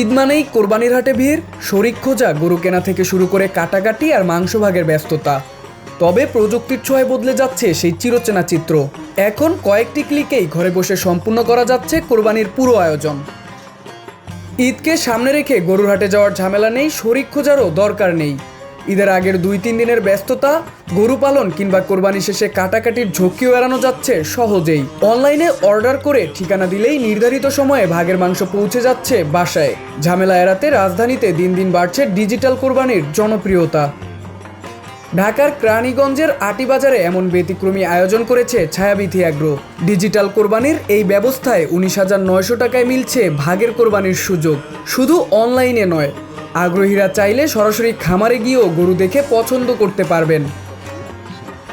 ঈদ মানেই কোরবানির হাটে ভিড়, শরীক খোঁজা, গরু কেনা থেকে শুরু করে কাটাকাটি আর মাংস ভাগের ব্যস্ততা। তবে প্রযুক্তির ছোঁয়ায় বদলে যাচ্ছে সেই চিরচেনা চিত্র। এখন কয়েকটি ক্লিকেই ঘরে বসে সম্পূর্ণ করা যাচ্ছে কোরবানির পুরো আয়োজন। ঈদকে সামনে রেখে গরুর হাটে যাওয়ার ঝামেলা নেই, শরীক খোঁজারও দরকার নেই। ঈদের আগের 2-3 দিনের ব্যস্ততা, গরু পালন কিংবা কোরবানি শেষে কাটাকাটির ঝক্কিও এড়ানো যাচ্ছে সহজেই। অনলাইনে অর্ডার করে ঠিকানা দিলেই নির্ধারিত সময়ে ভাগের মাংস পৌঁছে যাচ্ছে বাসায়। ঝামেলা এড়াতে রাজধানীতে দিন দিন বাড়ছে ডিজিটাল কোরবানির জনপ্রিয়তা। ঢাকার কেরানীগঞ্জের আটিবাজারে এমন ব্যতিক্রমী আয়োজন করেছে ছায়াবিথী অ্যাগ্রো। ডিজিটাল কোরবানির এই ব্যবস্থায় 19,900 টাকায় মিলছে ভাগের কোরবানির সুযোগ। শুধু অনলাইনে নয়, আগ্রহীরা চাইলে সরাসরি খামারে গিয়েও গরু দেখে পছন্দ করতে পারবেন।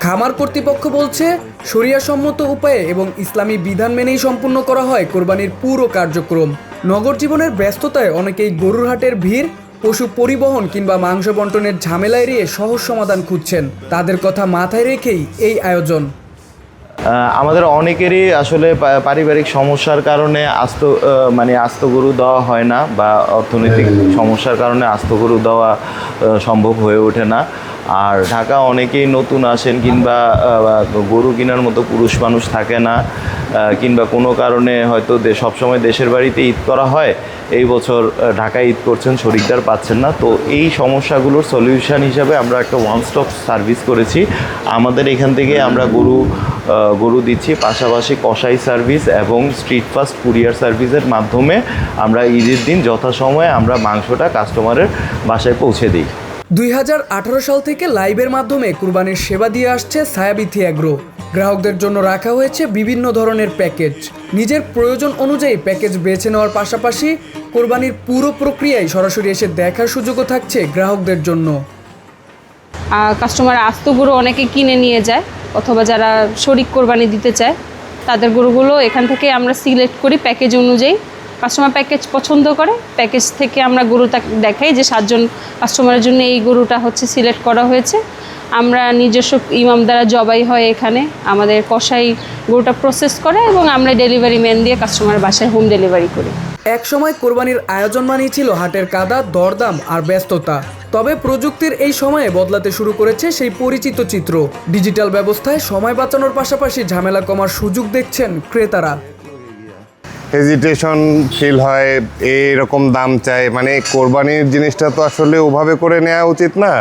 খামার কর্তৃপক্ষ বলছে, শরিয়াসম্মত উপায়ে এবং ইসলামী বিধান মেনেই সম্পূর্ণ করা হয় কোরবানির পুরো কার্যক্রম। নগর জীবনের ব্যস্ততায় অনেকেই গরুর হাটের ভিড়, পশু পরিবহন কিংবা মাংস বন্টনের ঝামেলা এড়িয়ে সহজ সমাধান খুঁজছেন। তাদের কথা মাথায় রেখেই এই আয়োজন। আমাদের অনেকেরই আসলে পারিবারিক সমস্যার কারণে আস্ত গরু দেওয়া হয় না, বা অর্থনৈতিক সমস্যার কারণে আস্ত গরু দেওয়া সম্ভব হয়ে ওঠে না। আর ঢাকা অনেকেই নতুন আসেন, কিংবা গরু কেনার মতো পুরুষ মানুষ থাকে না, কিংবা কোনো কারণে হয়তো সবসময় দেশের বাড়িতে ঈদ করা হয়, এই বছর ঢাকায় ঈদ করছেন, শরীকদার পাচ্ছেন না। তো এই সমস্যাগুলোর সলিউশন হিসাবে আমরা একটা ওয়ান স্টপ সার্ভিস করেছি। আমাদের এখান থেকে আমরা গরু দিচ্ছি, পাশাপাশি কসাই সার্ভিস এবং স্ট্রিট ফাস্ট কুরিয়ার সার্ভিসের মাধ্যমে আমরা ঈদের দিন যথাসময়ে আমরা মাংসটা কাস্টমারের বাসায় পৌঁছে দিই। 2018 সাল থেকে লাইভের মাধ্যমে কুরবানির সেবা দিয়ে আসছে ছায়াবিথী অ্যাগ্রো। গ্রাহকদের জন্য রাখা হয়েছে বিভিন্ন ধরনের প্যাকেজ। নিজের প্রয়োজন অনুযায়ী প্যাকেজ বেছে নেওয়ার পাশাপাশি কোরবানির পুরো প্রক্রিয়ায় সরাসরি এসে দেখার সুযোগও থাকছে গ্রাহকদের জন্য। কাস্টমার আস্ত গরু অনেকে কিনে নিয়ে যায়, অথবা যারা শরীক কোরবানি দিতে চায় তাদের গরুগুলো এখান থেকে আমরা সিলেক্ট করি প্যাকেজ অনুযায়ী। কাস্টমার প্যাকেজ পছন্দ করে, প্যাকেজ থেকে আমরা গরুটা দেখাই যে 7 জন কাস্টমারের জন্য এই গরুটা সিলেক্ট করা হয়েছে। আমরা নিজস্ব ইমাম দ্বারা জবাই হয় এখানে, আমাদের কসাই গরুটা প্রসেস করে এবং আমরা ডেলিভারি ম্যান দিয়ে কাস্টমার বাসায় হোম ডেলিভারি করি। একসময় কোরবানির আয়োজন মানেই ছিল হাটের কাদা, দরদাম আর ব্যস্ততা। তবে প্রযুক্তির এই সময়ে বদলাতে শুরু করেছে সেই পরিচিত চিত্র। ডিজিটাল ব্যবস্থায় সময় বাঁচানোর পাশাপাশি ঝামেলা কমার সুযোগ দেখছেন ক্রেতারা। হেজিটেশন ফিল হয়, এইরকম দাম চায়, মানে কোরবানির জিনিসটা তো আসলে ওভাবে করে নেওয়া উচিত না।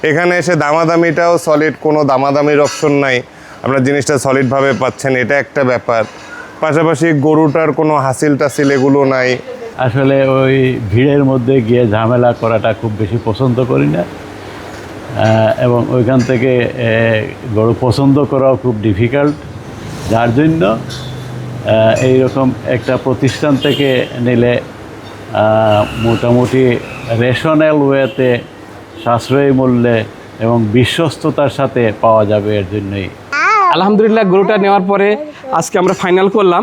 এখানে এসে দামাদামিটাও সলিড, কোনো দামাদামির অপশন নাই, আপনার জিনিসটা সলিডভাবে পাচ্ছেন, এটা একটা ব্যাপার। পাশাপাশি গরুটার কোনো হাসিল টাসিল এগুলো নাই। আসলে ওই ভিড়ের মধ্যে গিয়ে ঝামেলা করাটা খুব বেশি পছন্দ করি না, এবং ওইখান থেকে গরু পছন্দ করাও খুব ডিফিকাল্ট। যার জন্য এইরকম একটা প্রতিষ্ঠান থেকে নিলে মোটামুটি রেশনাল ওয়েতে, সাশ্রয়ী মূল্যে এবং বিশ্বস্ততার সাথে পাওয়া যাবে। এর জন্যই আলহামদুলিল্লাহ গরুটা নেওয়ার পরে আজকে আমরা ফাইনাল করলাম।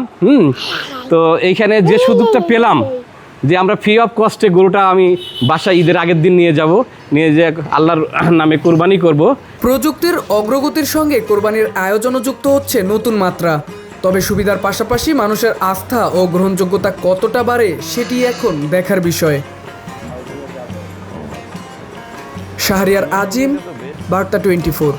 তো এইখানে যে সুযোগটা পেলাম যে আমরা ফ্রি অফ কস্টে গরুটা আমি বাসায় ঈদের আগের দিন নিয়ে যাব, নিয়ে যে আল্লাহর নামে কোরবানি করব। প্রযুক্তির অগ্রগতির সঙ্গে কোরবানির আয়োজনও যুক্ত হচ্ছে নতুন মাত্রা। তবে সুবিধার পাশাপাশি মানুষের আস্থা ও গ্রহণযোগ্যতা কতটা বাড়ে সেটি এখন দেখার বিষয়। শাহরিয়ার আজিম, বার্তা 24।